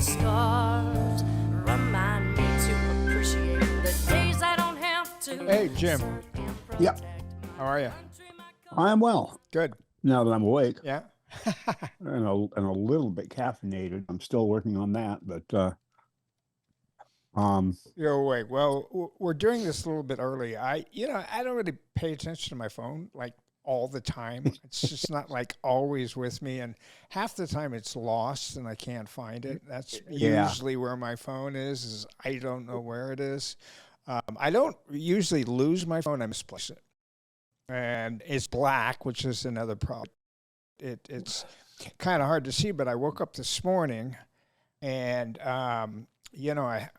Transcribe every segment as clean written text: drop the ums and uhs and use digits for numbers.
scars remind me to appreciate the days I don't have to. Hey, Jim. Yep. How are you? I'm well. Good. Now that I'm awake. Yeah. and a little bit caffeinated. I'm still working on that, but You're awake. Well, we're doing this a little bit early. I don't really pay attention to my phone like all the time. It's just not like always with me, and half the time it's lost and I can't find it. That's usually where my phone is I don't know where it is. I don't usually lose my phone. I misplace it, and it's black, which is another problem. It's kind of hard to see, but I woke up this morning and I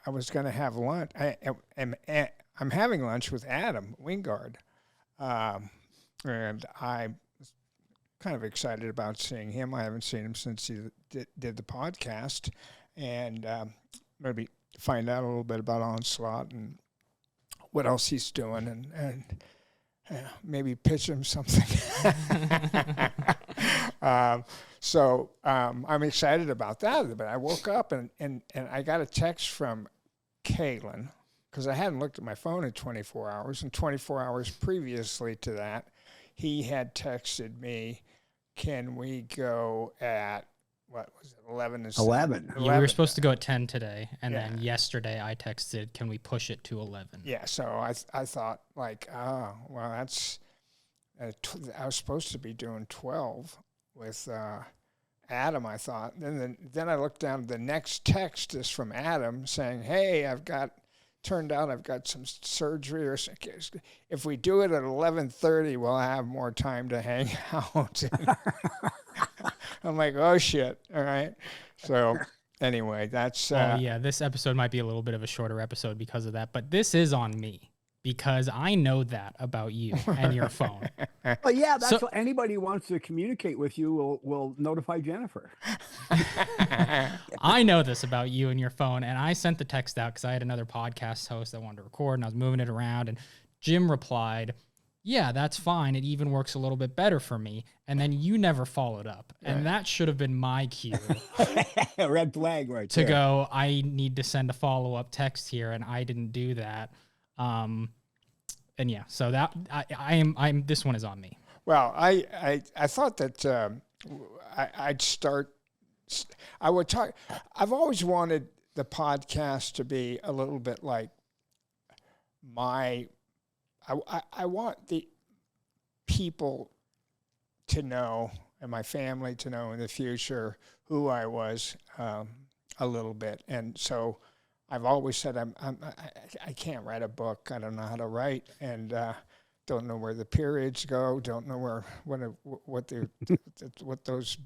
was going to have lunch. I'm having lunch with Adam Wingard, and I'm kind of excited about seeing him. I haven't seen him since he did the podcast, and maybe find out a little bit about Onslaught and what else he's doing, and maybe pitch him something. So I'm excited about that. But I woke up and I got a text from Kalen, because I hadn't looked at my phone in 24 hours. And 24 hours previously to that, he had texted me, can we go at, what was it, 11? 11. Yeah, we were supposed to go at 10 today. And then yesterday I texted, can we push it to 11? Yeah, so I thought, like, oh, well, that's, I was supposed to be doing 12 with Adam, I thought. Then I looked down, the next text is from Adam saying, hey, turned out I've got some surgery, or if we do it at 11:30, we'll have more time to hang out. I'm like, oh shit. All right. So anyway, that's this episode might be a little bit of a shorter episode because of that, but this is on me because I know that about you and your phone. Well, yeah, that's what anybody who wants to communicate with you will notify Jennifer. I know this about you and your phone, and I sent the text out because I had another podcast host that wanted to record, and I was moving it around, and Jim replied, yeah, that's fine. It even works a little bit better for me. And then you never followed up. And that should have been my cue. Red flag right to there. go, I need to send a follow-up text here, and I didn't do that. And yeah, so that I'm this one is on me. Well, I thought that I would talk. I've always wanted the podcast to be a little bit like I want the people to know, and my family to know in the future, who I was a little bit. And so I've always said I can't write a book. I don't know how to write, and don't know where the periods go. Don't know what those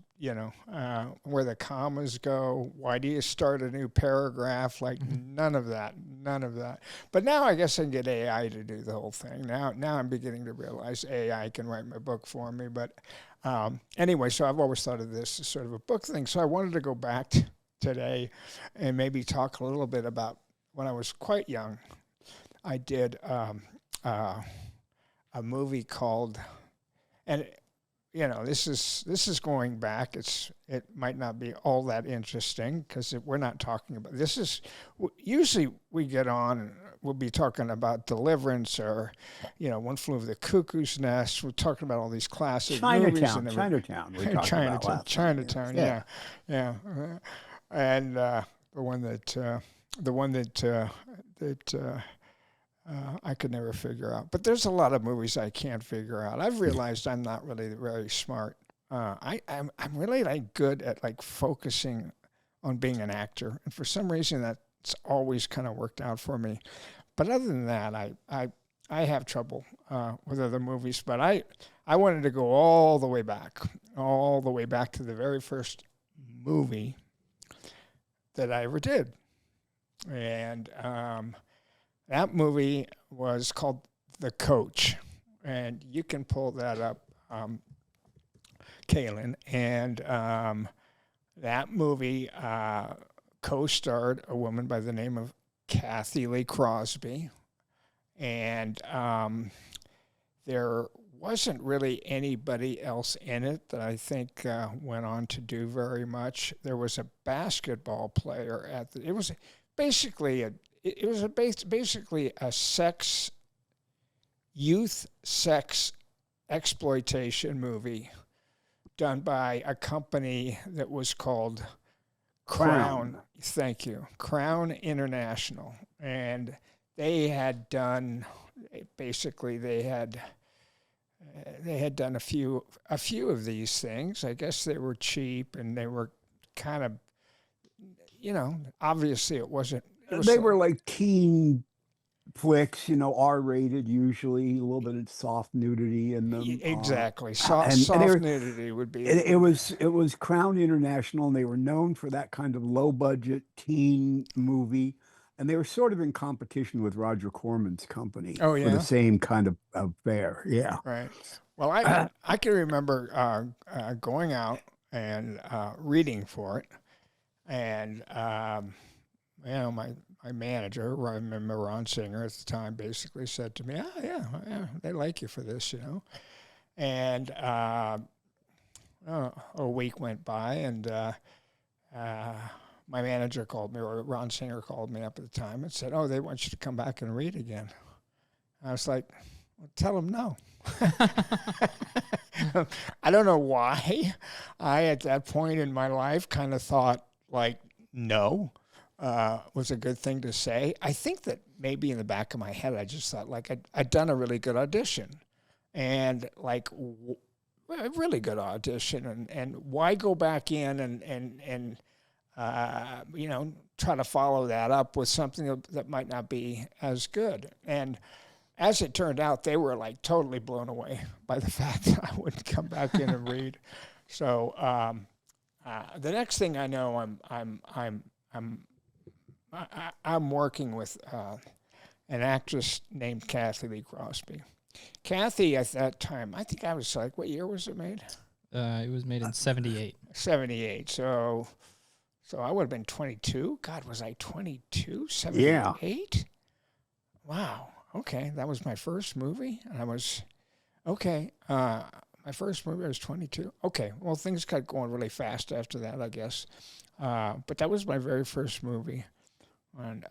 where the commas go. Why do you start a new paragraph? Like none of that. But now I guess I can get AI to do the whole thing. Now I'm beginning to realize AI can write my book for me. But anyway, so I've always thought of this as sort of a book thing. So I wanted to go back today and maybe talk a little bit about when I was quite young. I did a movie called, and this is going back. It might not be all that interesting because we're not talking about this. Is usually we get on and we'll be talking about Deliverance or One Flew Over the Cuckoo's Nest. We're talking about all these classic movies. Chinatown. We talked about Chinatown. Yeah. And the one that I could never figure out. But there's a lot of movies I can't figure out. I've realized I'm not really very smart. I'm really like good at like focusing on being an actor, and for some reason that's always kind of worked out for me. But other than that, I have trouble with other movies. But I wanted to go all the way back to the very first movie that I ever did, and that movie was called The Coach, and you can pull that up, Kaylin. And that movie co-starred a woman by the name of Cathy Lee Crosby, and there wasn't really anybody else in it that I think went on to do very much. There was a basketball player it was basically basically a youth sex exploitation movie done by a company that was called Crown. Thank you. Crown International. And they had done, basically they had done a few of these things. I guess they were cheap and they were kind of, obviously it wasn't. They were like teen flicks, R-rated usually, a little bit of soft nudity in them. Exactly. And Soft nudity would be. It was Crown International, and they were known for that kind of low-budget teen movie. And they were sort of in competition with Roger Corman's company for the same kind of affair. Yeah. Right. Well, I can remember going out and reading for it. And, my manager, I remember Ron Singer at the time, basically said to me, yeah, they like you for this, And a week went by, and my manager called me, or Ron Singer called me up at the time and said, oh, they want you to come back and read again. I was like, well, tell them no. I don't know why I, at that point in my life, kind of thought, like, no. Was a good thing to say. I think that maybe in the back of my head, I just thought, like, I'd done a really good audition, and like a really good audition, and why go back in and try to follow that up with something that might not be as good. And as it turned out, they were like totally blown away by the fact that I wouldn't come back in and read. So the next thing I know, I'm working with an actress named Cathy Lee Crosby. Cathy, at that time, I think I was like, what year was it made? It was made in 78. 78. So I would have been 22. God, was I 22? 78? Yeah. Wow. Okay, that was my first movie. And I was, okay, my first movie, I was 22. Okay, well, things got going really fast after that, I guess. But that was my very first movie. And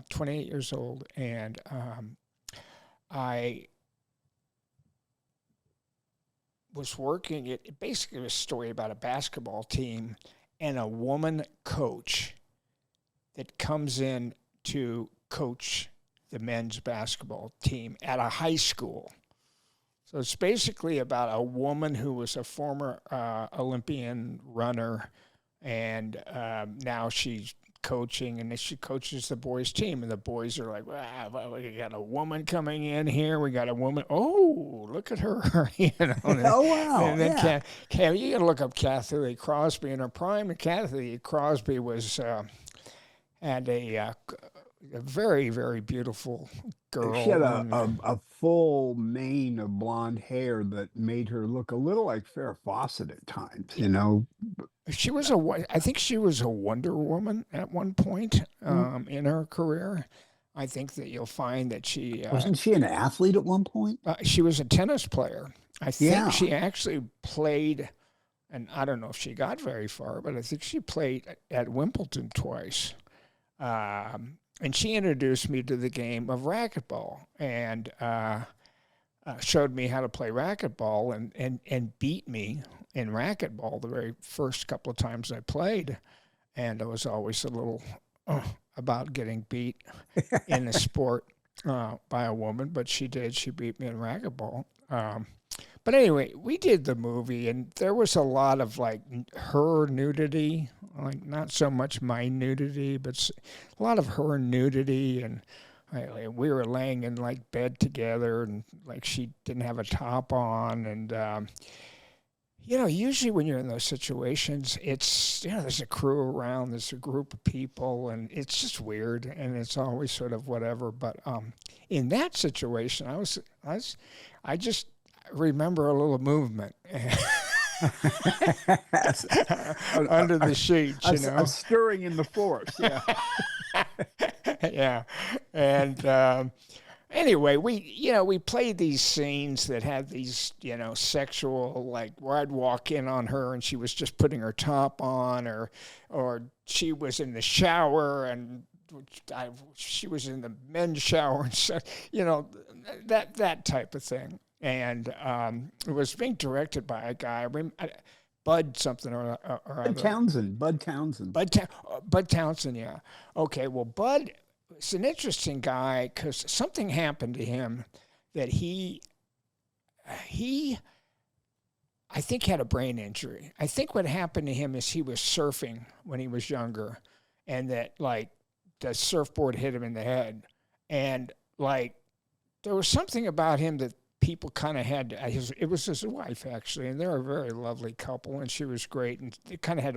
28 years old, and I was working. It basically was a story about a basketball team and a woman coach that comes in to coach the men's basketball team at a high school. So it's basically about a woman who was a former Olympian runner, and now she's coaching, and she coaches the boys' team, and the boys are like, wow, we got a woman coming in here. We got a woman. Oh, look at her. Oh, wow. And then you got to look up Cathy Lee Crosby in her prime. And Cathy Lee Crosby was had a very, very beautiful girl. She had a full mane of blonde hair that made her look a little like Farrah Fawcett at times, She was I think she was a Wonder Woman at one point in her career. I think that you'll find that she... Wasn't she an athlete at one point? She was a tennis player. I think she actually played, and I don't know if she got very far, but I think she played at Wimbledon twice. And she introduced me to the game of racquetball, and showed me how to play racquetball, and beat me in racquetball the very first couple of times I played. And I was always a little about getting beat in the sport by a woman, but she did. She beat me in racquetball. But anyway, we did the movie, and there was a lot of like her nudity, like not so much my nudity, but a lot of her nudity, and we were laying in like bed together, and like she didn't have a top on, and usually when you're in those situations, it's there's a crew around, there's a group of people, and it's just weird, and it's always sort of whatever. But in that situation, I just remember a little movement under the sheets, a stirring in the force. Yeah. Yeah, and anyway, we played these scenes that had these, sexual, like where I'd walk in on her and she was just putting her top on, or she was in the shower and she was in the men's shower and so, that type of thing. And it was being directed by a guy, Bud something or other. Bud Townsend. Bud Townsend, yeah. Okay, well, Bud is an interesting guy because something happened to him that he, I think, had a brain injury. I think what happened to him is he was surfing when he was younger, and that, like, the surfboard hit him in the head. And, like, there was something about him that people kind of had it was his wife, actually, and they're a very lovely couple, and she was great, and they kind of had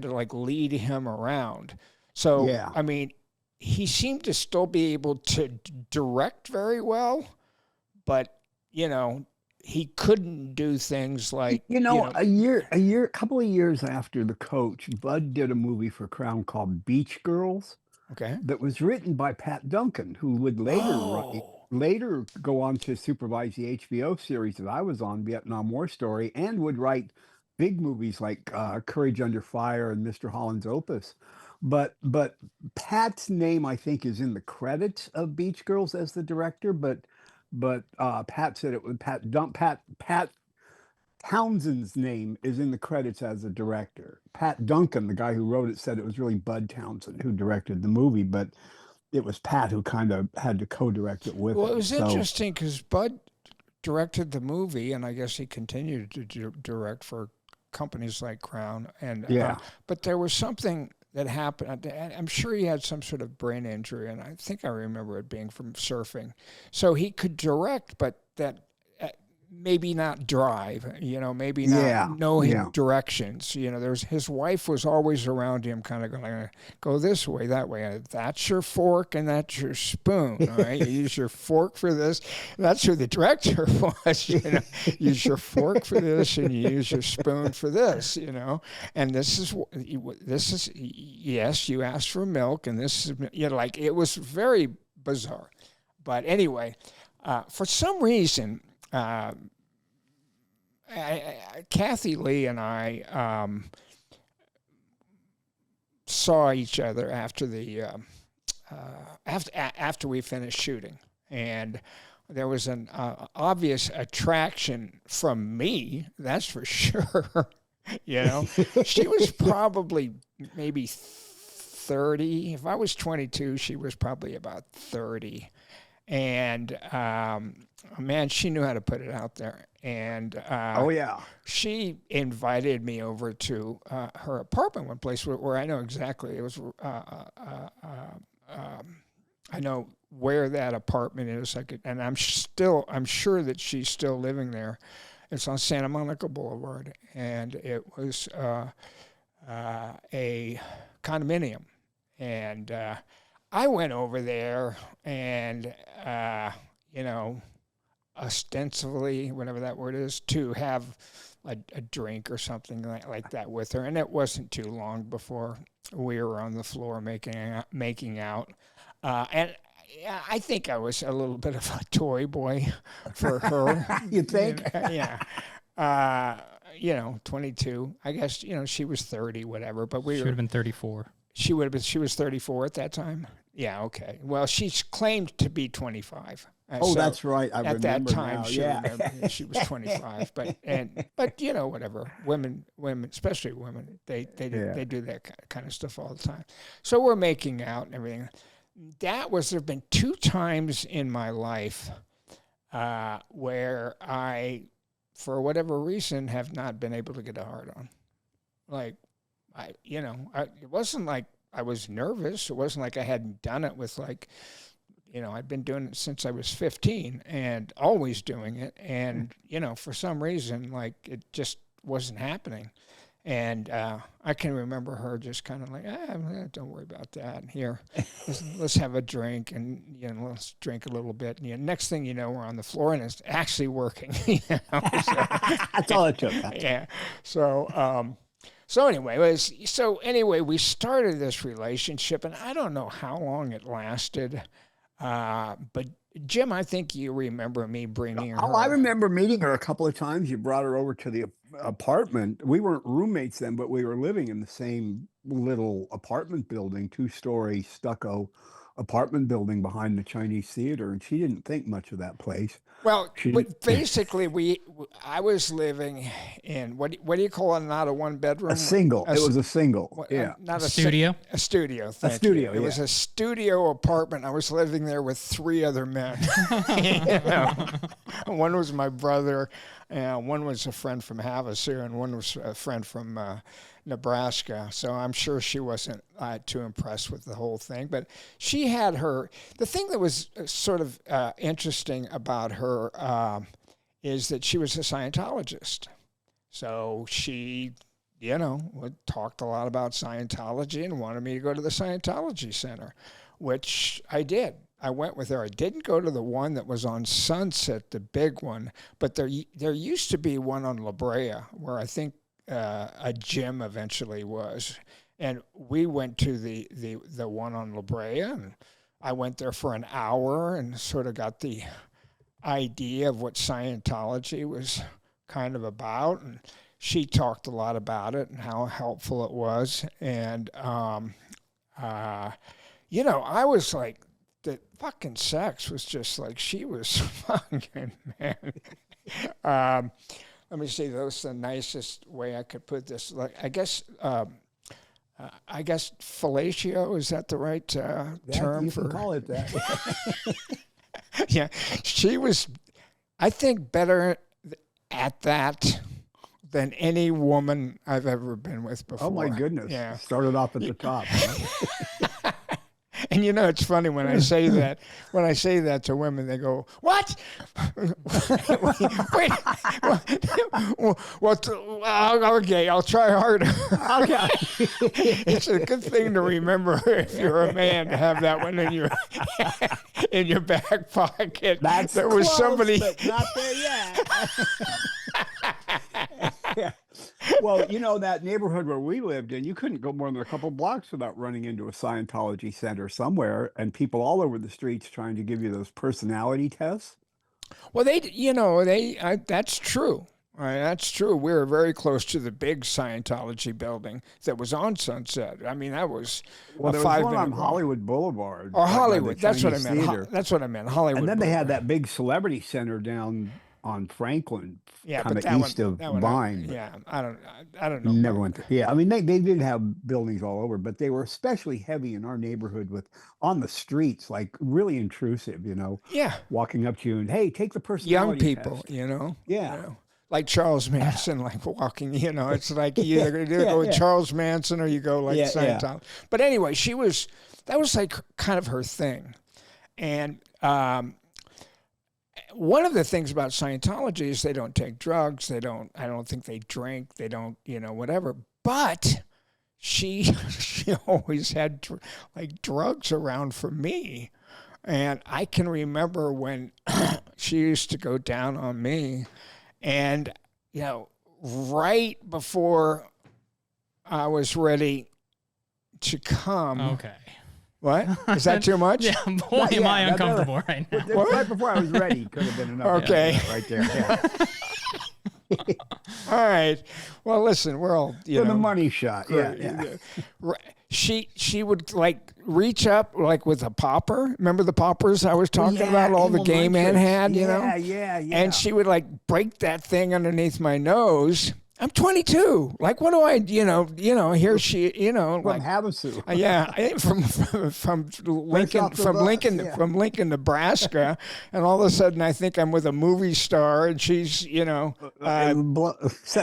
to like lead him around. So, yeah. I mean, he seemed to still be able to direct very well, but, he couldn't do things like, a couple of years after The Coach, Bud did a movie for Crown called Beach Girls. Okay. That was written by Pat Duncan, who would later go on to supervise the HBO series that I was on, Vietnam War Story, and would write big movies like Courage Under Fire and Mr. Holland's Opus. But Pat's name, I think, is in the credits of Beach Girls as the director, but Pat said it was Pat Townsend's name is in the credits as a director. Pat Duncan, the guy who wrote it, said it was really Bud Townsend who directed the movie, but it was Pat who kind of had to co-direct it with him. Well, it was interesting because Bud directed the movie, and I guess he continued to direct for companies like Crown. And but there was something that happened. I'm sure he had some sort of brain injury, and I think I remember it being from surfing. So he could direct, but that maybe not drive, maybe not know his directions. His wife was always around him, kind of going, go this way, that way. That's your fork and that's your spoon. All right, you use your fork for this. That's who the director was. Use your fork for this and you use your spoon for this. And this is yes, you asked for milk, and this is like it was very bizarre. But anyway, for some reason. Cathy Lee and I saw each other after after we finished shooting, and there was an obvious attraction from me. That's for sure. She was probably maybe 30. If I was 22, she was probably about 30. And man, she knew how to put it out there. And she invited me over to her apartment, one place where I know exactly. It was I know where that apartment is. And I'm sure that she's still living there. It's on Santa Monica Boulevard, and it was a condominium, and I went over there and, ostensibly, whatever that word is, to have a drink or something like that with her. And it wasn't too long before we were on the floor making out. And I think I was a little bit of a toy boy for her. You think? Yeah. 22. I guess, she was 30, whatever. But she would have been 34. She was 34 at that time? Yeah, okay. Well, she claimed to be 25. So that's right. At that time, now. she was 25. But whatever. Women, especially women, they do that kind of stuff all the time. So we're making out and everything. There've been 2 times in my life where I, for whatever reason, have not been able to get a hard on. Like, it wasn't like I was nervous. It wasn't like I hadn't done it with I'd been doing it since I was 15 and always doing it. And, for some reason, it just wasn't happening. And I can remember her just kind of like, don't worry about that. Here, let's have a drink and, let's drink a little bit. And next thing you know, we're on the floor and it's actually working. That's all it took. Yeah. So anyway, we started this relationship, and I don't know how long it lasted, but Jim, I think you remember me bringing her. Oh, I remember meeting her a couple of times. You brought her over to the apartment. We weren't roommates then, but we were living in the same little apartment building, 2-story stucco apartment building behind the Chinese theater, and she didn't think much of that place. Well, but basically, I was living in what do you call it? Not a one bedroom. A single. It was a single. Yeah. Not a studio. A studio. A studio. It was a studio apartment. I was living there with 3 other men. One was my brother, one was a friend from Havasu, and one was a friend from Nebraska. So I'm sure she wasn't too impressed with the whole thing. But she had the thing that was sort of interesting about her is that she was a Scientologist. So she, talked a lot about Scientology and wanted me to go to the Scientology Center, which I did. I went with her. I didn't go to the one that was on Sunset, the big one, but there used to be one on La Brea where I think a gym eventually was, and we went to the one on La Brea, and I went there for an hour and sort of got the idea of what Scientology was kind of about, and she talked a lot about it and how helpful it was, and I was like, the fucking sex was just like, she was fucking, man. Let me see. That was the nicest way I could put this. Like, I guess fellatio, is that the right term? You can call it that. Yeah, she was, I think, better at that than any woman I've ever been with before. Oh my goodness! Yeah, started off at the top. And it's funny when I say that. When I say that to women, they go, "What? Wait, okay, I'll try harder." Okay. It's a good thing to remember if you're a man to have that one in your back pocket. There was close, somebody, but not there yet. Yeah. Well, that neighborhood where we lived in, you couldn't go more than a couple blocks without running into a Scientology center somewhere, and people all over the streets trying to give you those personality tests. Well, that's true. That's true. We were very close to the big Scientology building that was on Sunset. I mean, that was there was one on Hollywood Boulevard. Or Hollywood. That's what I meant. That's what I meant. Hollywood. And then Boulevard. They had that big celebrity center down on Franklin, kind of east of Vine. I don't know. Never went there. Yeah, I mean, they did have buildings all over, but they were especially heavy in our neighborhood on the streets, like really intrusive, Yeah. Walking up to you and, hey, take the personality young people, test. Yeah. Like Charles Manson, like walking, it's like you either go with Charles Manson or you go like Scientology. Yeah. But anyway, that was like kind of her thing. And one of the things about Scientology is they don't take drugs. I don't think they drink. They don't, whatever. But she always had like drugs around for me. And I can remember when she used to go down on me, and, right before I was ready to come. Okay. What? Is that too much? Yeah, boy, am I uncomfortable right now. Right before I was ready could have been enough. Okay. Right there. Yeah. All right. Well, listen, we're all, For the money shot. Yeah. She would like reach up like with a popper. Remember the poppers I was talking about? All the gay men had, Yeah. And she would like break that thing underneath my nose. I'm 22. Like, what do I, here she, From like Havasu. From Lincoln, Nebraska, and all of a sudden I think I'm with a movie star, and she's, setting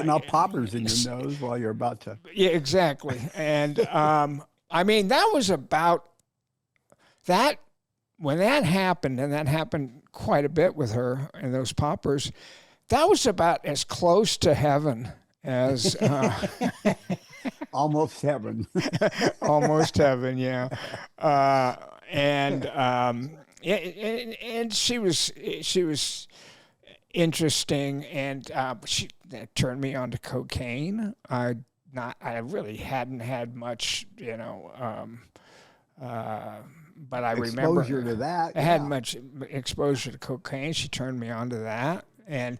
off poppers in your nose while you're about to. Yeah, exactly. And I mean, that was about that when that happened, and that happened quite a bit with her and those poppers. That was about as close to heaven as almost heaven. Almost heaven, yeah. And she was interesting, and she turned me on to cocaine. I but I remember exposure to that. I had much exposure to cocaine. She turned me on to that, and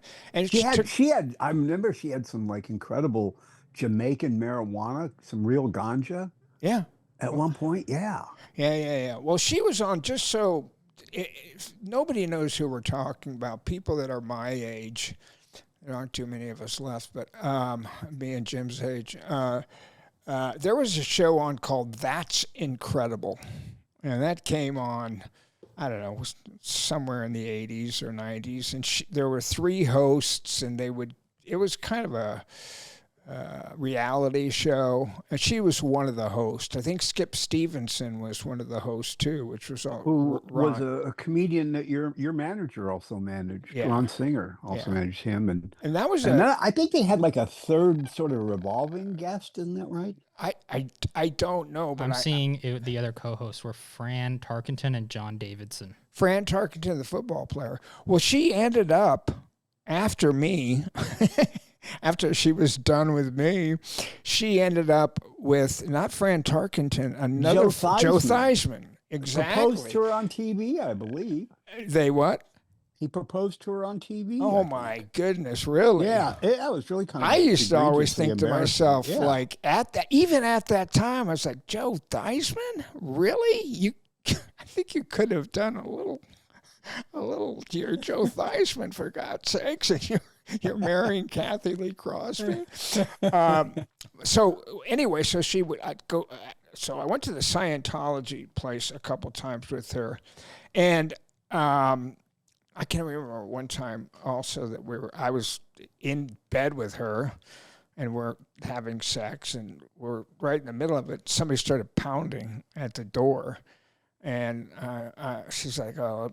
she had. I remember she had some like incredible Jamaican marijuana, some real ganja. Yeah. At one point, yeah. Well, she was on just so nobody knows who we're talking about. People that are my age. There aren't too many of us left, but me and Jim's age. There was a show on called That's Incredible, and that came on, I don't know, somewhere in the 80s or 90s, and there were 3 hosts, and it was kind of a reality show, and she was one of the hosts. I think Skip Stevenson was one of the hosts too, which was all who was a comedian that your manager also managed. Yeah. Ron Singer also managed him, and that was. And then I think they had like a third sort of revolving guest, isn't that right? I don't know, but I'm seeing the other co-hosts were Fran Tarkenton and John Davidson. Fran Tarkenton, the football player. Well, she ended up after me. After she was done with me, she ended up with not Fran Tarkenton, another Joe Theismann. Exactly. Proposed to her on TV, I believe. They what? He proposed to her on TV. Oh my goodness, really? Yeah, that was really kind of. I used to always think to myself, like even at that time, I was like, Joe Theismann, really? I think you could have done a little. You're Joe Theismann, for God's sakes, and you're marrying Cathy Lee Crosby. So anyway, I'd go. So I went to the Scientology place a couple times with her, and I can remember one time also that I was in bed with her, and we're having sex, and we're right in the middle of it. Somebody started pounding at the door. And she's like, "Oh,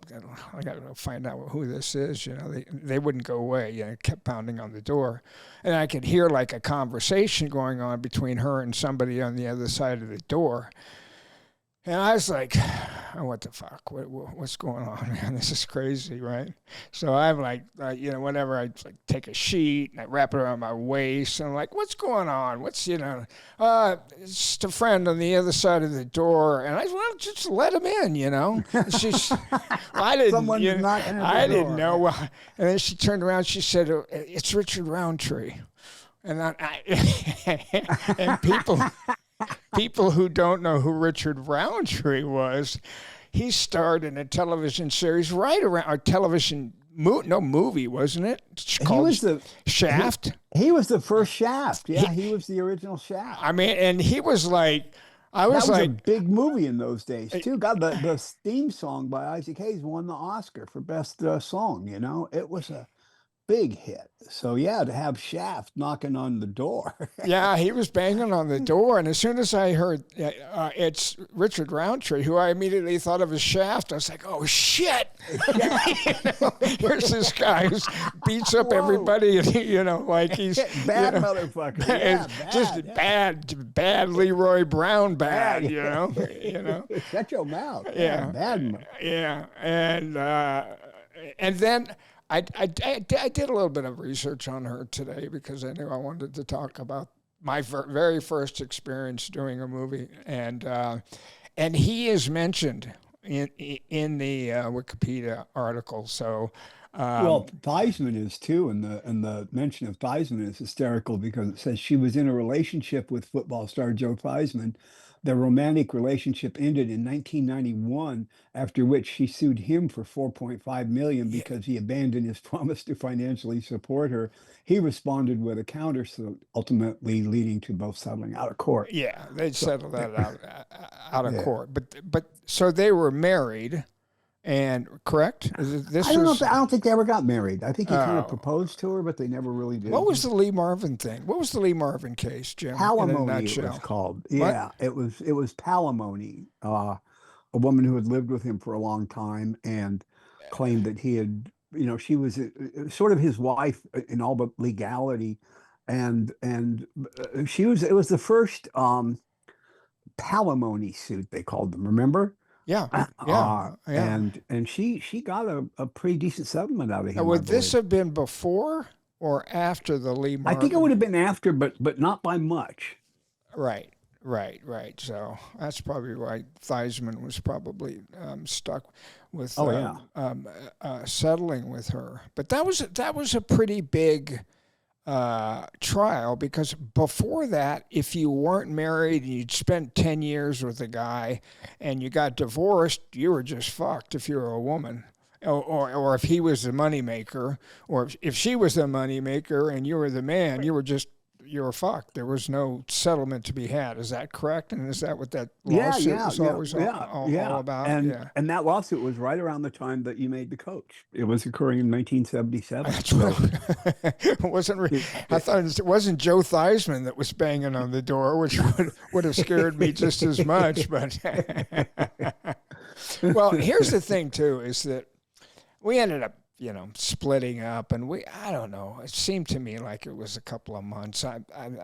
I got to find out who this is." You know, they wouldn't go away. You know, kept pounding on the door, and I could hear like a conversation going on between her and somebody on the other side of the door. And I was like, oh, what the fuck? What's going on, man? This is crazy, right? So I'm like, whenever I like take a sheet and I wrap it around my waist, and I'm like, what's going on? It's just a friend on the other side of the door. And just let him in, She's, I didn't know. And then she turned around, she said, it's Richard Roundtree. And and people who don't know who Richard Roundtree was, he starred in a television series right around our television movie, wasn't it? Called Shaft. He was the first Shaft. Yeah, he was the original Shaft. I mean, and he was like, that was a big movie in those days too. God, the theme song by Isaac Hayes won the Oscar for best song. It was a big hit. So yeah, to have Shaft knocking on the door. Yeah, he was banging on the door, and as soon as I heard it's Richard Roundtree, who I immediately thought of as Shaft, I was like, oh shit! Here's this guy who beats up everybody, and like he's bad motherfucker. Yeah, just bad Leroy Brown bad. Shut your mouth. Yeah, bad. Yeah, and then. I did a little bit of research on her today because I knew I wanted to talk about my very first experience doing a movie, and he is mentioned in the Wikipedia article. So, Theismann is too, and the mention of Theismann is hysterical because it says she was in a relationship with football star Joe Theismann. Their romantic relationship ended in 1991, after which she sued him for $4.5 million because he abandoned his promise to financially support her. He responded with a countersuit, ultimately leading to both settling out of court. Yeah, they settled that out of court. But so they were married. And correct? I don't think they ever got married. I think he kind of proposed to her, but they never really did. What was the Lee Marvin thing? What was the Lee Marvin case, Jim? Palimony, it was called. Yeah, it was palimony. A woman who had lived with him for a long time and claimed that he had, she was sort of his wife in all but legality, and it was the first palimony suit, they called them. Remember? Yeah. And she got a pretty decent settlement out of him. Would this have been before or after the Lee Marvin? I think it would have been after, but not by much. Right. Right, right. So that's probably why Theismann was probably stuck with settling with her. But that was a pretty big trial, because before that, if you weren't married and you'd spent 10 years with a guy and you got divorced, you were just fucked if you were a woman. Or if he was the moneymaker, or if she was the moneymaker and you were the man, you were fucked. There was no settlement to be had. Is that correct? And is that what that lawsuit was always all about? And that lawsuit was right around the time that you made The Coach. It was occurring in 1977. That's right. It wasn't. I thought it wasn't Joe Theismann that was banging on the door, which would have scared me just as much. But well, here's the thing too: is that we ended up, splitting up, and I don't know. It seemed to me like it was a couple of months. I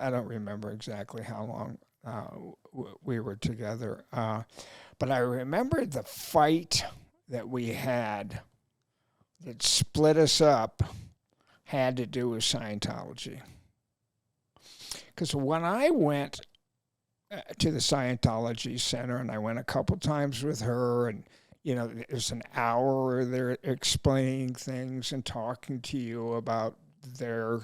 don't remember exactly how long we were together. But I remember the fight that we had that split us up had to do with Scientology. Because when I went to the Scientology Center, and I went a couple times with her, and there's an hour where they're explaining things and talking to you about their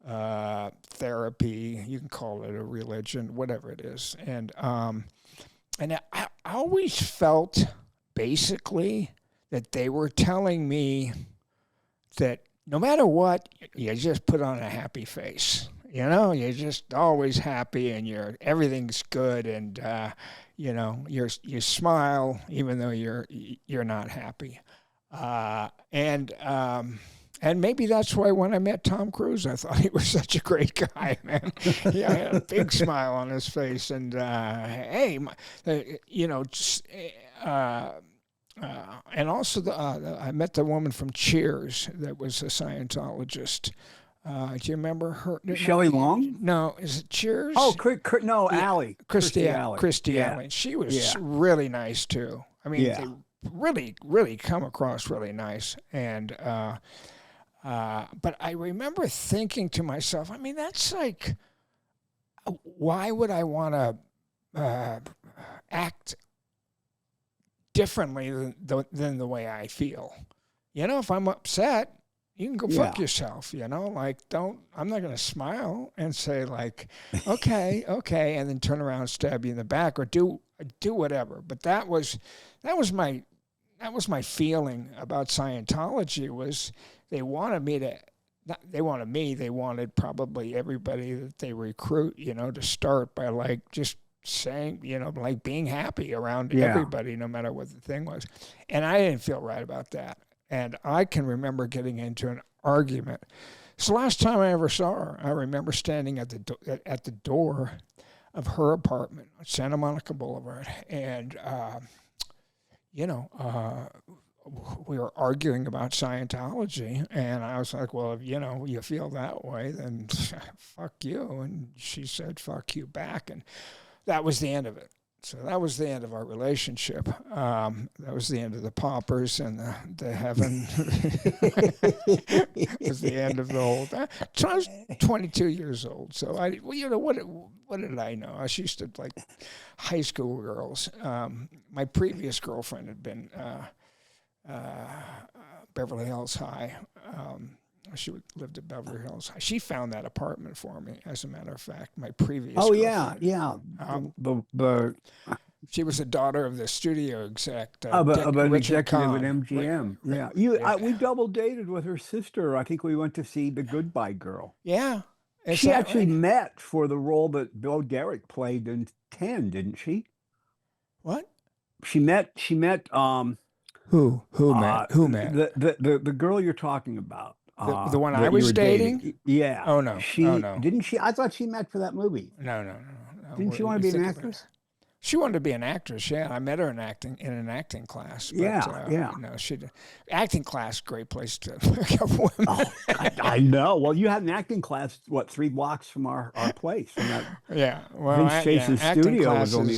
therapy. You can call it a religion, whatever it is. And I always felt basically that they were telling me that no matter what, you just put on a happy face. You're just always happy, and everything's good, and you smile even though you're not happy, and maybe that's why when I met Tom Cruise, I thought he was such a great guy, man. He had a big smile on his face, and and also I met the woman from Cheers that was a Scientologist. Do you remember her? Shelley Long? No, is it Cheers? Oh, no, Allie. Christy Alley. She was really nice too. I mean, they really, really come across really nice. And but I remember thinking to myself, I mean, that's like, why would I want to act differently than the way I feel? If I'm upset, you can go fuck yourself, I'm not going to smile and say like, okay, and then turn around and stab you in the back or do whatever. But that was my feeling about Scientology, was they wanted probably everybody that they recruit, to start by like just saying, like being happy around everybody, no matter what the thing was. And I didn't feel right about that. And I can remember getting into an argument. It's the last time I ever saw her. I remember standing at the door of her apartment on Santa Monica Boulevard, and we were arguing about Scientology, and I was like, well, if you feel that way, then fuck you. And she said, fuck you back, and that was the end of it. So that was the end of our relationship. That was the end of the paupers and the heaven. It was the end of the whole thing. So I was 22 years old. So what did I know? I used to like high school girls. My previous girlfriend had been Beverly Hills High. She lived at Beverly Hills High. She found that apartment for me, as a matter of fact. My previous girlfriend. She was the daughter of the studio exec. Of an executive at MGM. We double dated with her sister. I think we went to see The Goodbye Girl. Yeah. She actually met for the role that Bill Derrick played in 10, didn't she? What? She met. Who met? Who met? The girl you're talking about. The one I was dating? Yeah. Oh, no. Didn't she? I thought she met for that movie. No. Didn't she want to be an actress? She wanted to be an actress, yeah. I met her in an acting class. But, No, acting class, great place to pick up women. Oh, I know. Well, you had an acting class, 3 blocks from our place? From that Well, Vince Chase's studio was only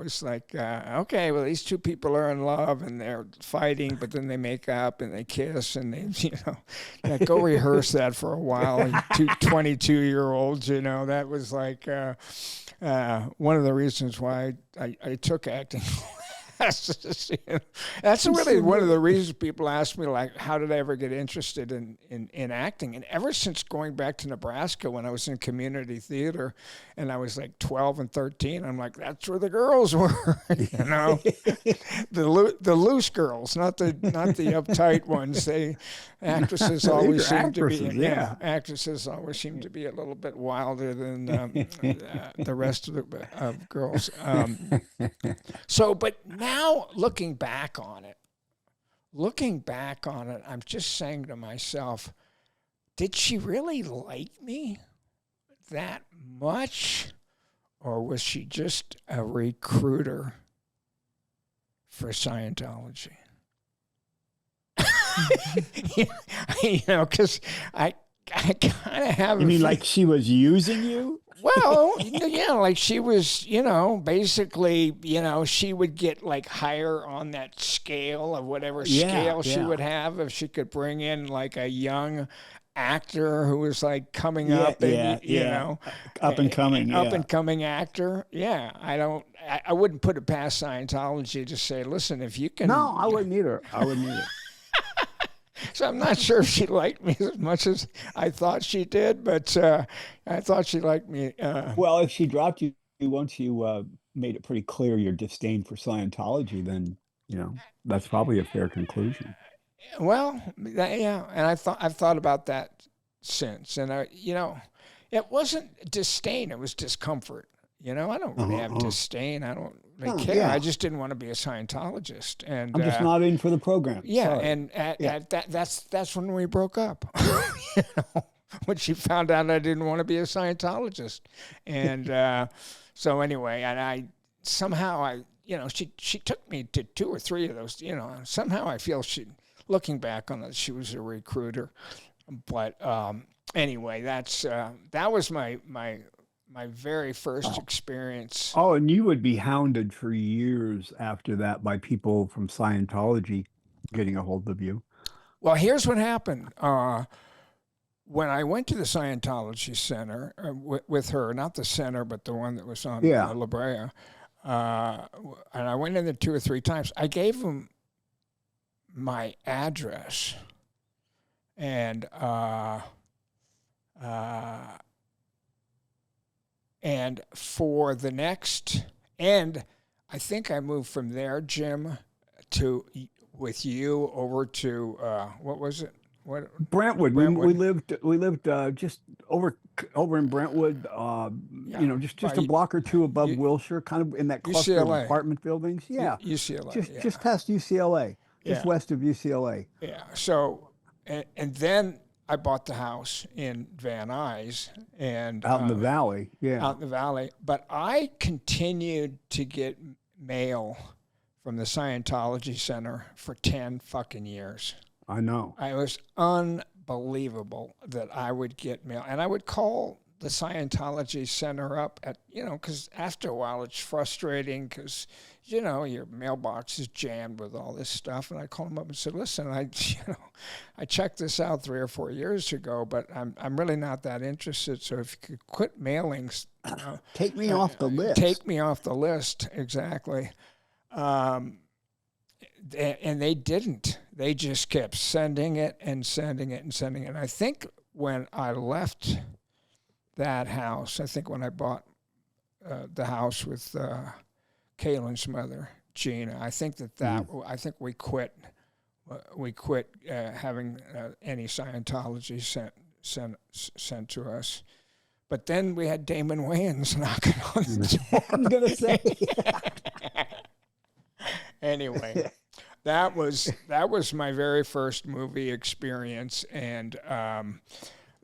was like, okay, well, these two people are in love and they're fighting, but then they make up and they kiss and they, yeah, go rehearse that for a while. Two 22-year-olds, that was like one of the reasons why I took acting classes. That's really one of the reasons people ask me, like, how did I ever get interested in acting? And ever since going back to Nebraska when I was in community theater and I was like 12 and 13, I'm like, that's where the girls were, the loose girls, not the uptight ones. Actresses always seem to be, actresses always seem to be a little bit wilder than the rest of the girls. But now looking back on it, I'm just saying to myself, did she really like me that much? Or was she just a recruiter for Scientology? Because I kind of have. You mean like she was using you? Well, yeah, like she was, basically, she would get like higher on that scale of whatever scale she would have if she could bring in like a young actor who was like coming up and, up and coming actor. Yeah, I wouldn't put it past Scientology to say, listen, if you can. No, I wouldn't either. So I'm not sure if she liked me as much as I thought she did, but I thought she liked me. Well, if she dropped you once you made it pretty clear your disdain for Scientology, then, that's probably a fair conclusion. Well, yeah, and I've thought about that since, and it wasn't disdain; it was discomfort. I don't really have disdain. I don't really care. I just didn't want to be a Scientologist, and I'm just not in for the program. Yeah, Sorry. and that's when we broke up. When she found out I didn't want to be a Scientologist, and so anyway, and I somehow she took me to 2 or 3 of those. Somehow I feel looking back on it, she was a recruiter, but anyway, that was my very first experience. Oh, and you would be hounded for years after that by people from Scientology getting a hold of you. Well, here's what happened. When I went to the Scientology Center with her, not the center, but the one that was on La Brea, and I went in there 2 or 3 times, I gave them my address, and for the next, and I think I moved from there, Jim, with you over to what was it? Brentwood. We lived just over in Brentwood. Just a block or 2 above Wilshire, kind of in that cluster of apartment buildings. Yeah, UCLA. Just past UCLA, just west of UCLA. Yeah. So, and then I bought the house in Van Nuys and out in the valley. Yeah, out in the valley. But I continued to get mail from the Scientology Center for 10 fucking years. I know. It was unbelievable that I would get mail. And I would call the Scientology Center up because after a while it's frustrating because, your mailbox is jammed with all this stuff. And I called them up and said, listen, I checked this out 3 or 4 years ago, but I'm really not that interested. So if you could quit mailing. Take me off the list. Take me off the list, exactly. And they didn't. They just kept sending it and sending it and sending it. And I think when I left that house, when I bought the house with Kaylin's mother, Gina, I think I think we quit. We quit having any Scientology sent to us. But then we had Damon Wayans knocking on the door. I was gonna say. Anyway, that was my very first movie experience, and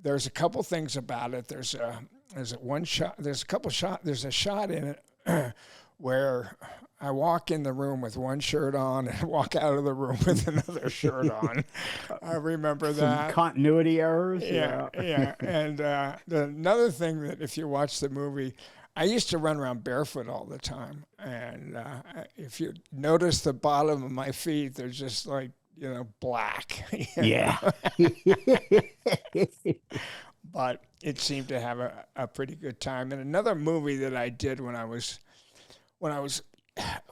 there's a couple things about it. There's a shot in it where I walk in the room with one shirt on and walk out of the room with another shirt on. I remember that. Continuity errors. Yeah. And another thing that if you watch the movie, I used to run around barefoot all the time, and if you notice the bottom of my feet, they're just like, black. Yeah. But it seemed to have a pretty good time. And another movie that I did when I was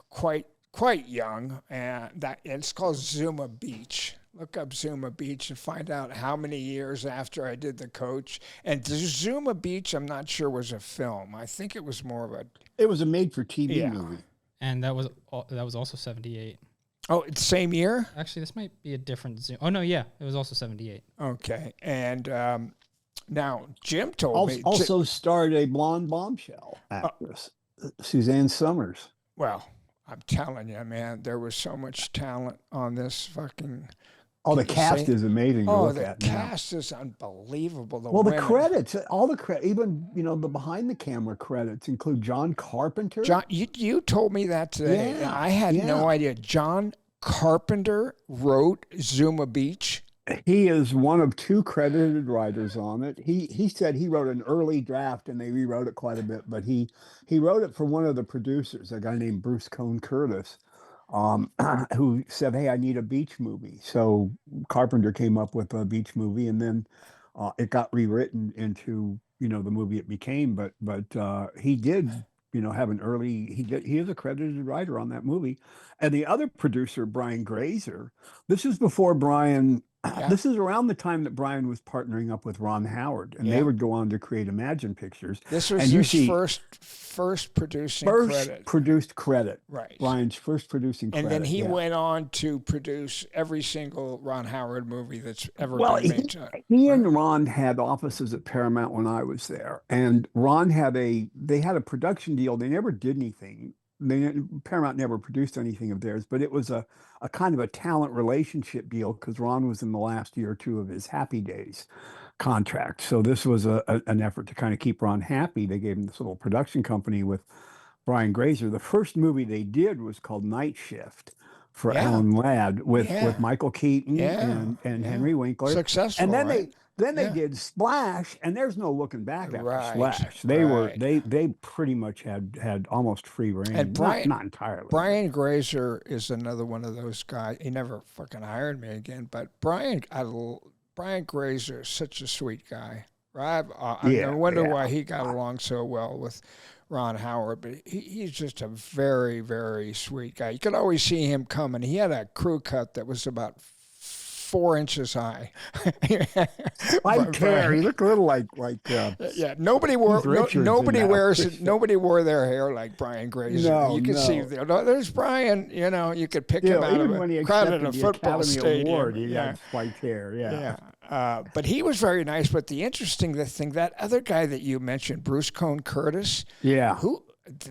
quite young, and it's called Zuma Beach. Look up Zuma Beach and find out how many years after I did The Coach. And Zuma Beach, I'm not sure was a film. I think it was more of a. It was a made-for-TV movie. And that was also 78. Oh, it's the same year? Actually, this might be a different Zoom. Oh no, yeah, it was also 78. Okay, and now Jim told me also starred a blonde bombshell actress, Suzanne Somers. Well, I'm telling you, man, there was so much talent on this fucking. Oh, the cast is amazing to look at. The cast is unbelievable. The credits, all the credits, even the behind the camera credits include John Carpenter. John, you told me that today. Yeah, I had no idea. John Carpenter wrote Zuma Beach. He is one of 2 credited writers on it. He said he wrote an early draft and they rewrote it quite a bit, but he wrote it for one of the producers, a guy named Bruce Cone Curtis, who said, "Hey, I need a beach movie." So Carpenter came up with a beach movie, and then it got rewritten into the movie it became. But he did have an early. He is a credited writer on that movie, and the other producer, Brian Grazer. This is before Brian. Yeah. This is around the time that Brian was partnering up with Ron Howard, and they would go on to create Imagine Pictures. This was his first producing credit. Produced credit. Right. Brian's first producing credit. And then he went on to produce every single Ron Howard movie that's ever been made. He and Ron had offices at Paramount when I was there, and Ron had a production deal. They never did anything. Paramount never produced anything of theirs, but it was a kind of a talent relationship deal because Ron was in the last year or 2 of his Happy Days contract. So this was an effort to kind of keep Ron happy. They gave him this little production company with Brian Grazer. The first movie they did was called Night Shift for Alan Ladd with Michael Keaton and Henry Winkler. Successful, and then right? they did Splash, and there's no looking back after Splash. They pretty much had almost free reign. And not entirely. Brian Grazer is another one of those guys. He never fucking hired me again, but Brian Grazer is such a sweet guy. Right? I wonder why he got along so well with Ron Howard, but he's just a very, very sweet guy. You could always see him coming. He had a crew cut that was about 4 inches high. White hair. He looked a little like nobody wore their hair like Brian Grazer. No, you could see there's Brian. You could pick him out of a crowd at a football stadium. Award, he had white hair. But he was very nice. But the interesting thing, that other guy that you mentioned, Bruce Cone Curtis. Yeah. Who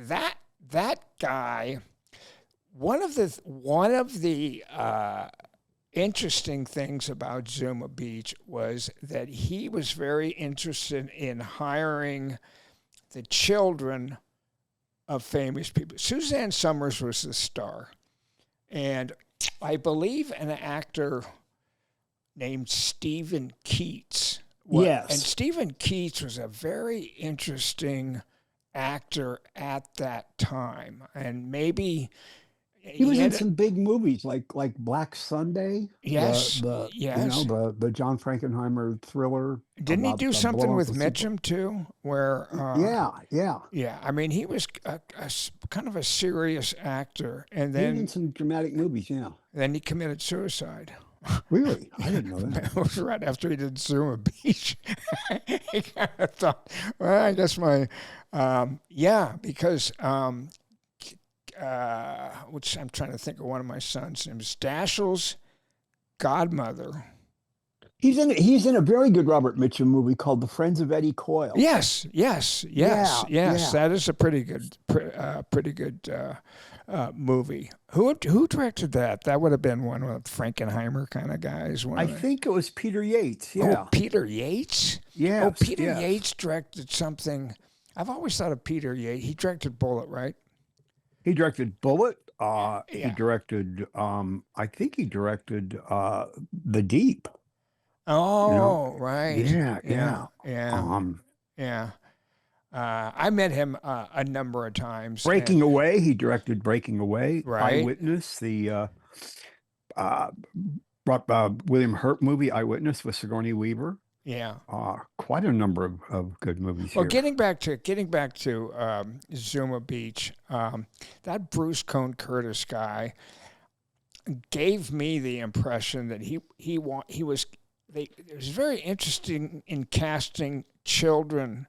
that guy? One of the interesting things about Zuma Beach was that he was very interested in hiring the children of famous people. Suzanne Somers was the star, and I believe an actor named Stephen Keats. Yes. And Stephen Keats was a very interesting actor at that time, and maybe he was in some big movies like Black Sunday. Yes, the John Frankenheimer thriller. Didn't he do something with Mitchum too? Where yeah. I mean, he was a kind of a serious actor, and then in some dramatic movies. Yeah. Then he committed suicide. Really? I didn't know that. It was right after he did Zuma Beach. He kind of thought, well, I guess because. Which I'm trying to think of one of my sons' names, Dashiell's godmother. He's in a very good Robert Mitchum movie called The Friends of Eddie Coyle. Yes. That is a pretty good movie. Who directed that? That would have been one of the Frankenheimer kind of guys. I think it was Peter Yates. Yeah. Oh, Peter Yates? Yeah. Oh, Peter Yates directed something. I've always thought of Peter Yates. He directed Bullet, right? He directed Bullet. He directed, I think he directed The Deep. Oh, right. Yeah. I met him a number of times. Breaking Away. He directed Breaking Away. Right. Eyewitness. The William Hurt movie Eyewitness with Sigourney Weaver. Yeah. Quite a number of good movies Well, here. getting back to Zuma Beach, that Bruce Cone Curtis guy gave me the impression that it was very interesting in casting children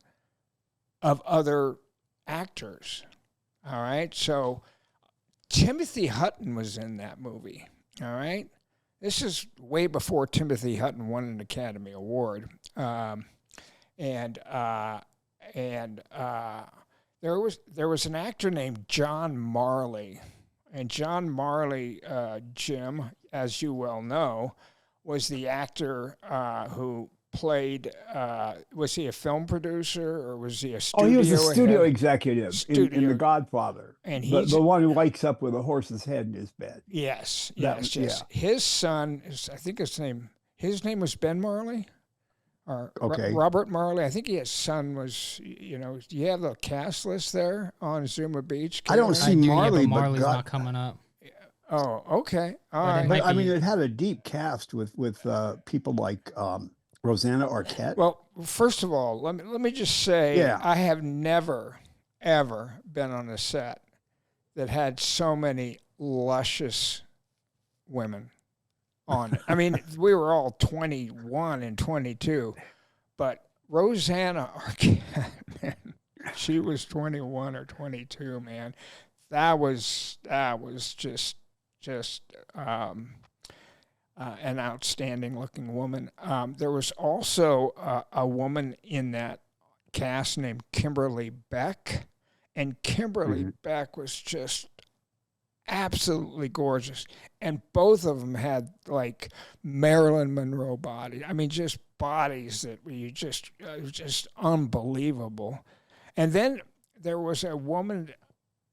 of other actors. All right, so Timothy Hutton was in that movie. All right. This is way before Timothy Hutton won an Academy Award, and there was an actor named John Marley, and John Marley, Jim, as you well know, was the actor who played. Was he a film producer or was he a studio? Oh, he was a studio executive in The Godfather, and he's the one who wakes up with a horse's head in his bed. Yes. Yeah. His son is, I think his name was Ben Marley, or Okay. Robert Marley. I think his son was. Do you have the cast list there on Zuma Beach? I don't see I do, Marley, but Marley's but not coming up. Oh, okay. All But it right. might I mean, be- it had a deep cast with people like Rosanna Arquette. Well, first of all, let me just say, Yeah. I have never ever been on a set that had so many luscious women on it. I mean, we were all 21 and 22, but Rosanna Arquette, man, she was 21 or 22, man. That was just an outstanding looking woman. There was also a woman in that cast named Kimberly Beck, and Kimberly Beck was just absolutely gorgeous. And both of them had like Marilyn Monroe body. I mean, just bodies that were just unbelievable. And then there was a woman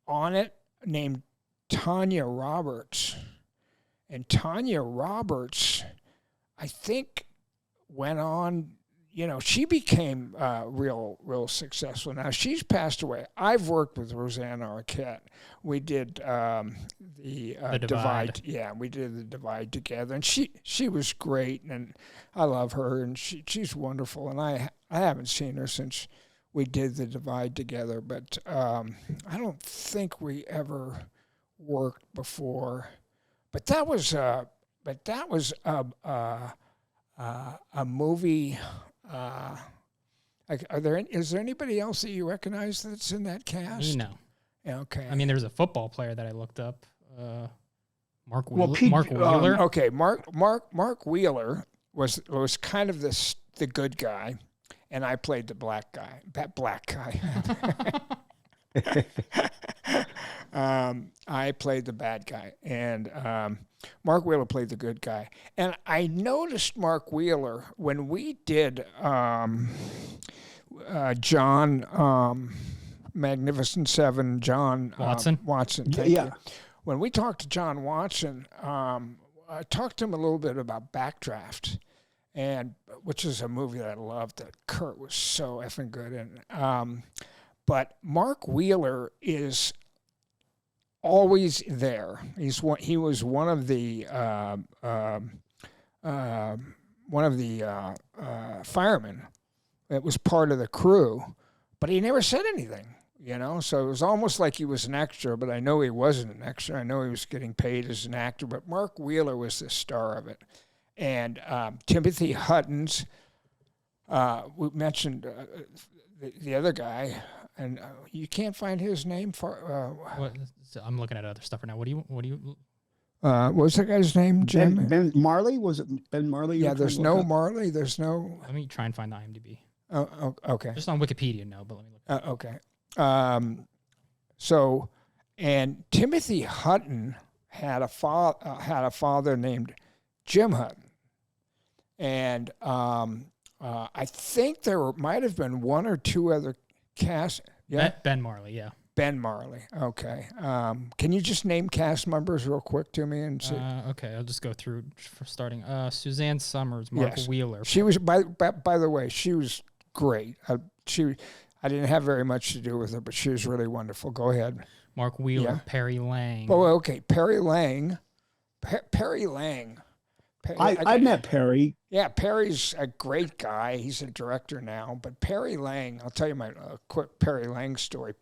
on it named Tanya Roberts. And Tanya Roberts, I think, went on, she became real successful. Now, she's passed away. I've worked with Rosanna Arquette. We did the Divide. Yeah, we did the Divide together. And she was great, and I love her, and she's wonderful. And I haven't seen her since we did the Divide together, but I don't think we ever worked before. But that was a movie. Is there anybody else that you recognize that's in that cast? No. Yeah, okay. I mean, there's a football player that I looked up. Mark Well, Wheeler. Okay, Mark Wheeler was kind of the good guy, and I played the black guy. That black guy. I played the bad guy, and Mark Wheeler played the good guy. And I noticed Mark Wheeler when we did John Magnificent Seven, John Watson. Thank you. When we talked to John Watson, I talked to him a little bit about Backdraft, and which is a movie that I loved that Kurt was so effing good in. But Mark Wheeler is always there. He was one of the firemen that was part of the crew, but he never said anything. So it was almost like he was an extra, but I know he wasn't an extra. I know he was getting paid as an actor, but Mark Wheeler was the star of it. And Timothy Hutton's, we mentioned the other guy, and you can't find his name. I'm looking at other stuff right now. What do you? What was that guy's name, Jim? Ben Marley? Was it Ben Marley? Yeah, there's no Marley. There's no. Let me try and find the IMDb. Oh, okay. Just on Wikipedia, no, but let me look. Okay. And Timothy Hutton had a father named Jim Hutton, and I think there might have been one or two other casts. Yeah, Ben Marley. Yeah. Ben Marley. Okay. Can you just name cast members real quick to me and see? Okay, I'll just go through for starting. Suzanne Somers, Mark Yes. Wheeler. She was by the way, she was great. I didn't have very much to do with her, but she was really wonderful. Go ahead. Mark Wheeler, Yeah. Perry Lang. Oh, okay. Perry Lang. Perry Lang. I met Perry. Yeah, Perry's a great guy. He's a director now. But Perry Lang, I'll tell you my quick Perry Lang story.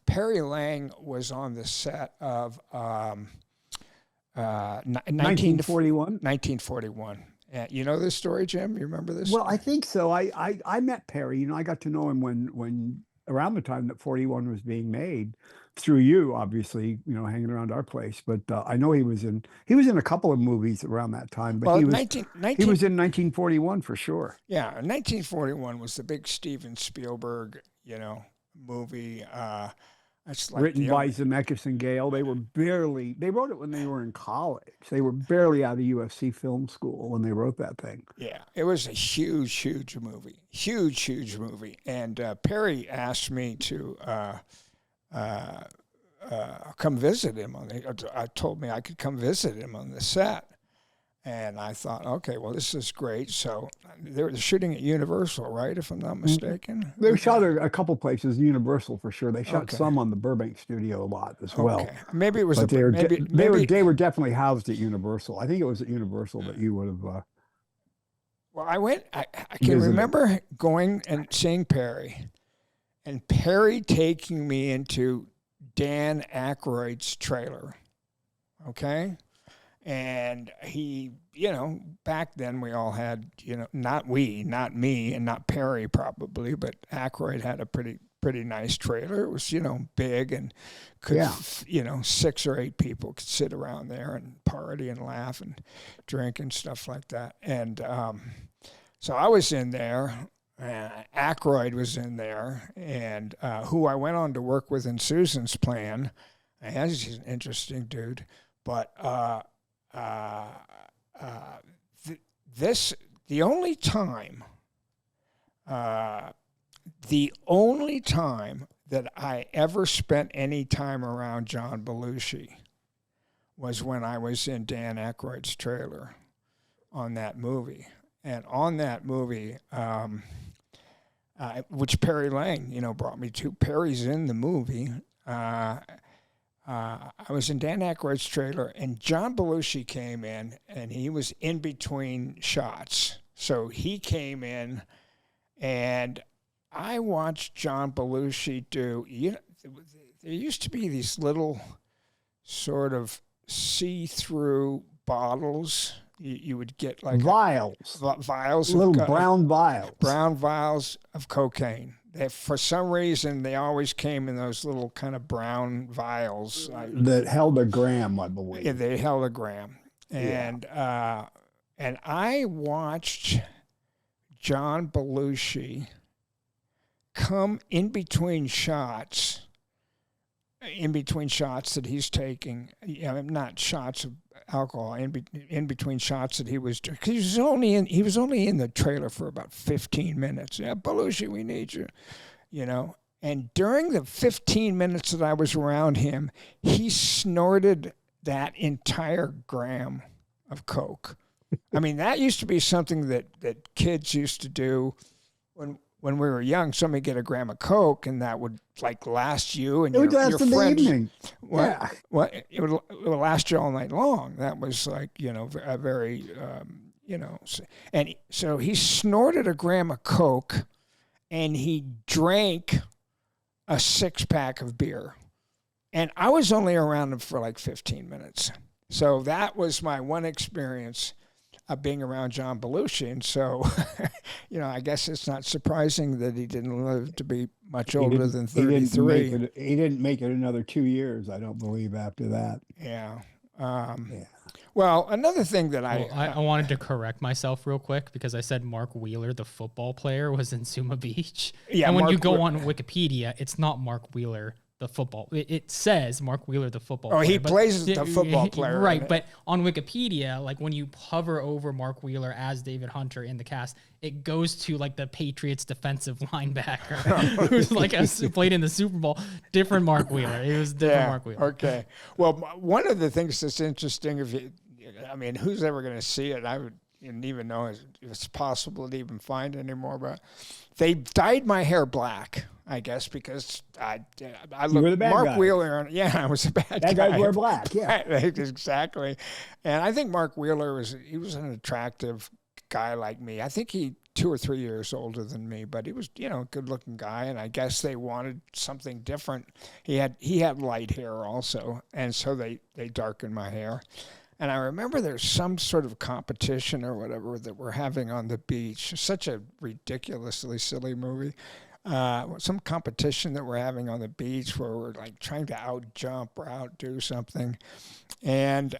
Perry Lang was on the set of 1941. 1941. You know this story, Jim? You remember this? Well, I think so. I met Perry. You know, I got to know him when around the time that 41 was being made, through you, obviously, you know, hanging around our place. But I know he was in a couple of movies around that time. But he was in 1941 for sure. Yeah, 1941 was the big Steven Spielberg, you know, movie. It's like written by Zemeckis and Gale. They wrote it when they were in college. They were barely out of USC film school when they wrote that thing. Yeah, it was a huge movie. Huge movie. And Perry asked me to come visit him. Told me I could come visit him on the set. And I thought, okay, well, this is great. So they were shooting at Universal, right, if I'm not mistaken? They shot a couple places, Universal for sure. They shot some on the Burbank studio a lot as well. Maybe it was they were definitely housed at Universal. I think it was at Universal that you would have. Well, I can remember going and seeing Perry, and Perry taking me into Dan Aykroyd's trailer. Okay. And he, you know, back then we all had, you know, not me, and not Perry probably, but Aykroyd had a pretty nice trailer. It was, you know, big and could, you know, 6 or 8 people could sit around there and party and laugh and drink and stuff like that. And so I was in there, Aykroyd was in there, and who I went on to work with in Susan's Plan. And he's an interesting dude, but the only time that I ever spent any time around John Belushi was when I was in Dan Aykroyd's trailer on that movie. And on that movie, which Perry Lang, you know, brought me to. Perry's in the movie. I was in Dan Aykroyd's trailer, and John Belushi came in, and he was in between shots. So he came in, and I watched John Belushi do, you know, there used to be these little sort of see-through bottles. You would get like vials, little brown vials of cocaine. For some reason, they always came in those little kind of brown vials that held a gram, I believe. Yeah, they held a gram, and I watched John Belushi come in between shots that he's taking. You know, not shots of alcohol, in between shots that he was doing. He was only in the trailer for about 15 minutes. Yeah, Belushi, we need you, you know. And during the 15 minutes that I was around him, he snorted that entire gram of coke. I mean, that used to be something that kids used to do when we were young. Somebody get a gram of coke, and that would like last you and your friends. The evening. It would last you all night long. That was like, you know, a very, you know, and so he snorted a gram of coke, and he drank a 6-pack of beer, and I was only around him for like 15 minutes. So that was my one experience of being around John Belushi. And so, you know, I guess it's not surprising that he didn't live to be much older than 33. He didn't make it another 2 years, I don't believe, after that. Yeah. Well, another thing that I wanted to correct myself real quick because I said Mark Wheeler, the football player, was in Zuma Beach. Yeah, and when you go on Wikipedia, it's not Mark Wheeler, the football. It says Mark Wheeler, the football player. Oh, he plays the football player. Right, but on Wikipedia, like when you hover over Mark Wheeler as David Hunter in the cast, it goes to like the Patriots defensive linebacker who's like played in the Super Bowl. Different Mark Wheeler. It was different Mark Wheeler. Okay. Well, one of the things that's interesting, who's ever going to see it? didn't even know it's possible to even find anymore. But they dyed my hair black, I guess, because I You were the looked bad Mark guy. Wheeler. Yeah, I was a bad guy. That guys wear black, yeah. Exactly. And I think Mark Wheeler was an attractive guy like me. I think he 2 or 3 years older than me, but he was, a good-looking guy, and I guess they wanted something different. He had light hair also, and so they darkened my hair. And I remember there's some sort of competition or whatever that we're having on the beach. Such a ridiculously silly movie. Some competition that we're having on the beach where we're like trying to out-jump or outdo something. And,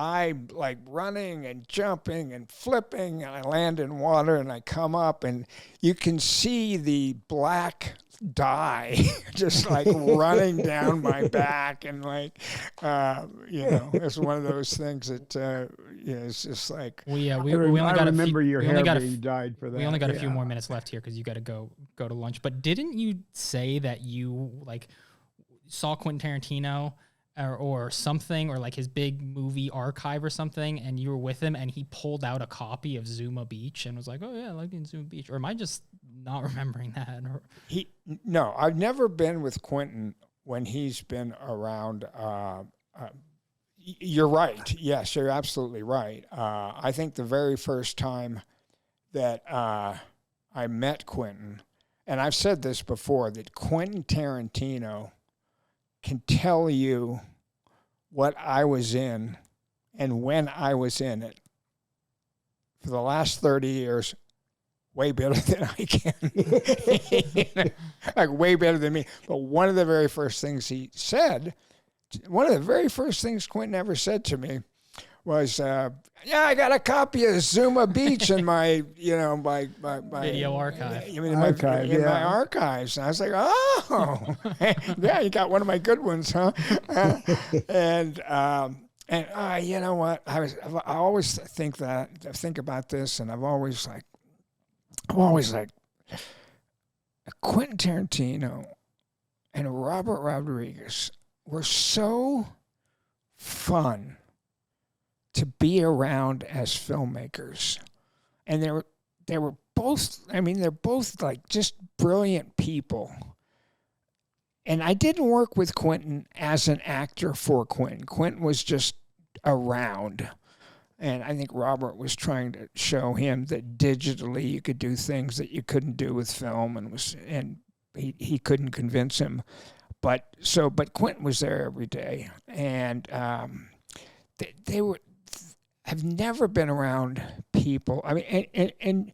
I'm like running and jumping and flipping, and I land in water and I come up, and you can see the black dye just like running down my back, and like, it's one of those things that it's just like we only got remember your hair being dyed for that. We only got a few more minutes left here because you got to go to lunch. But didn't you say that you like saw Quentin Tarantino or something, or like his big movie archive or something, and you were with him and he pulled out a copy of Zuma Beach and was like, oh yeah, I like Zuma Beach? Or am I just not remembering that? No, I've never been with Quentin when he's been around. You're right. Yes, you're absolutely right. I think the very first time that I met Quentin, and I've said this before, that Quentin Tarantino can tell you what I was in and when I was in it for the last 30 years, way better than I can. Like way better than me. But one of the very first things he said, one of the very first things Quentin ever said to me was, I got a copy of Zuma Beach in my, my video archive. In my archives. And I was like, oh, yeah, you got one of my good ones, huh? And you know what? I always think about this, and I've always like, Quentin Tarantino and Robert Rodriguez were so fun to be around as filmmakers. And they were both, they're both like just brilliant people. And I didn't work with Quentin as an actor for Quentin. Quentin was just around. And I think Robert was trying to show him that digitally you could do things that you couldn't do with film, and he couldn't convince him. But Quentin was there every day. And they have never been around people. And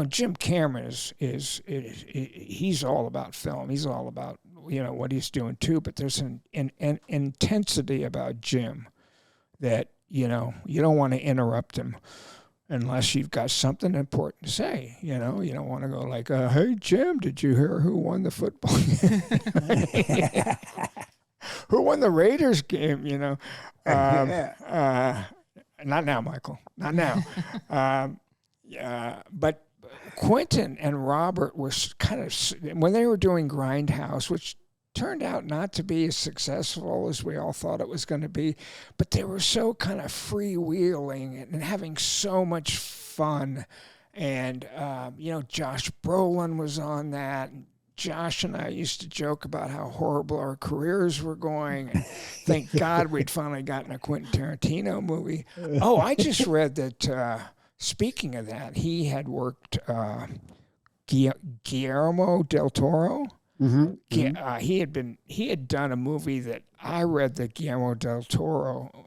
Jim Cameron is he's all about film. He's all about what he's doing too. But there's an intensity about Jim that you don't want to interrupt him unless you've got something important to say. You don't want to go like, "Hey Jim, did you hear who won the football game? Who won the Raiders game?" Not now, Michael. Not now. But Quentin and Robert were kind of, when they were doing Grindhouse, which turned out not to be as successful as we all thought it was going to be, but they were so kind of freewheeling and having so much fun. And, Josh Brolin was on that. And Josh and I used to joke about how horrible our careers were going. And thank God we'd finally gotten a Quentin Tarantino movie. Oh, I just read that, speaking of that, he had worked Guillermo del Toro. Mm-hmm. He had done a movie that I read that Guillermo del Toro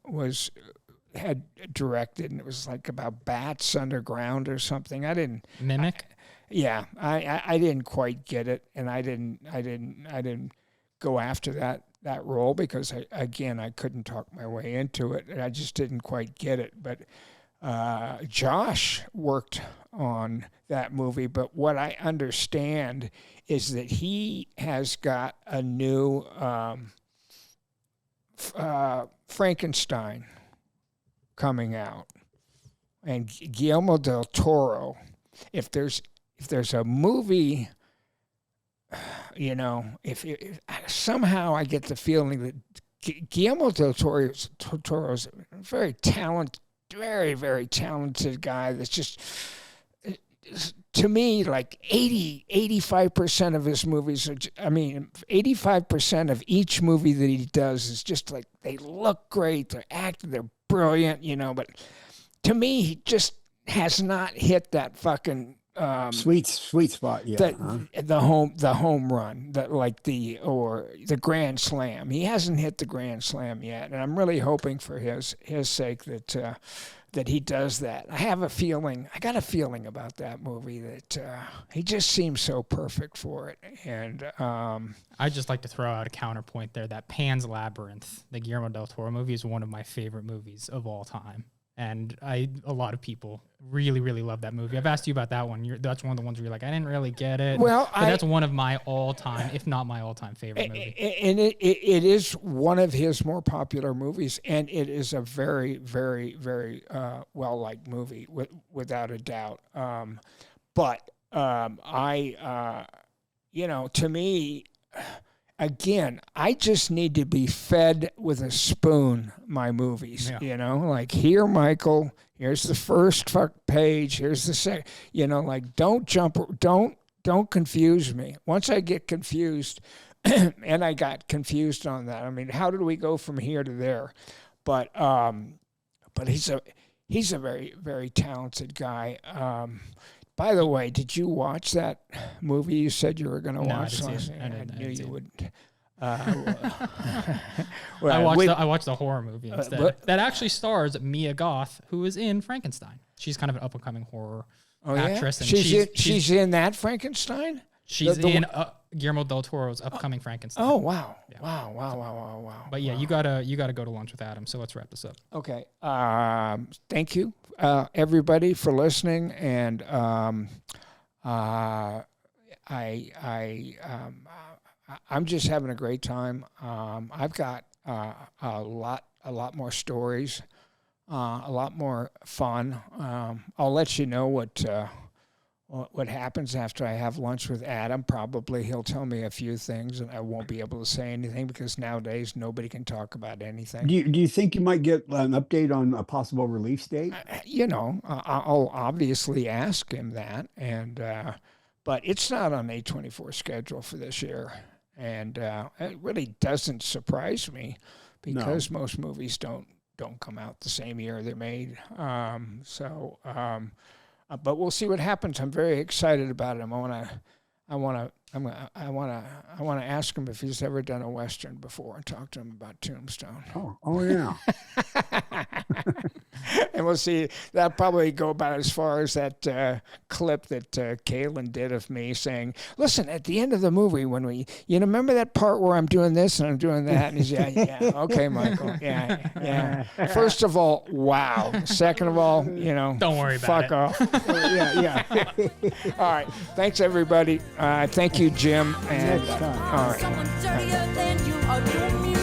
had directed, and it was like about bats underground or something. I didn't Mimic. I didn't quite get it, and I didn't go after that role because I couldn't talk my way into it, and I just didn't quite get it. But Josh worked on that movie, but what I understand is that he has got a new Frankenstein coming out, and Guillermo del Toro. If there's a movie, if somehow I get the feeling that Guillermo del Toro is a very talented very, very talented guy that's just, to me, like 85% of his movies are, 85% of each movie that he does is just like, they look great, they're acting, they're brilliant, but to me, he just has not hit that fucking sweet spot, the home run, the grand slam. He hasn't hit the grand slam yet, and I'm really hoping for his sake that he does that. I got a feeling about that movie that he just seems so perfect for it. And I just like to throw out a counterpoint there. That Pan's Labyrinth, the Guillermo del Toro movie, is one of my favorite movies of all time. And a lot of people really, really love that movie. I've asked you about that one. That's one of the ones where you're like, I didn't really get it. Well, that's one of my all-time, if not my all-time favorite movie. And it is one of his more popular movies, and it is a very, very, very well-liked movie, without a doubt. To me, again, I just need to be fed with a spoon my movies, like, here, Michael, here's the first page, here's the second, don't confuse me. Once I get confused, and I got confused on that. I mean, how did we go from here to there? But he's a very, very talented guy. By the way, did you watch that movie you said you were going to watch? I knew you would. Well, I watched the horror movie instead. That actually stars Mia Goth, who is in Frankenstein. She's kind of an up-and-coming horror actress. And she's in that Frankenstein? She's in Guillermo del Toro's upcoming Frankenstein. Oh, wow. Yeah. Wow. But yeah, you gotta go to lunch with Adam, so let's wrap this up. Okay. Thank you, everybody, for listening. And I'm just having a great time. I've got a lot more stories, a lot more fun. I'll let you know what happens after I have lunch with Adam. Probably he'll tell me a few things, and I won't be able to say anything because nowadays nobody can talk about anything. Do you think you might get an update on a possible release date? I'll obviously ask him that, and but it's not on A24 schedule for this year. And it really doesn't surprise me because most movies don't come out the same year they're made. But we'll see what happens. I'm very excited about him. I want to ask him if he's ever done a Western before and talk to him about Tombstone. Oh yeah. And we'll see. That'll probably go about as far as that clip that Kaylin did of me saying, listen, at the end of the movie when remember that part where I'm doing this and I'm doing that? And he's, yeah, okay, Michael, yeah. First of all, wow. Second of all, don't worry about it. Fuck off. Yeah. All right. Thanks, everybody. Thank you, Jim. And, next time. All right. Someone dirtier than you are doing me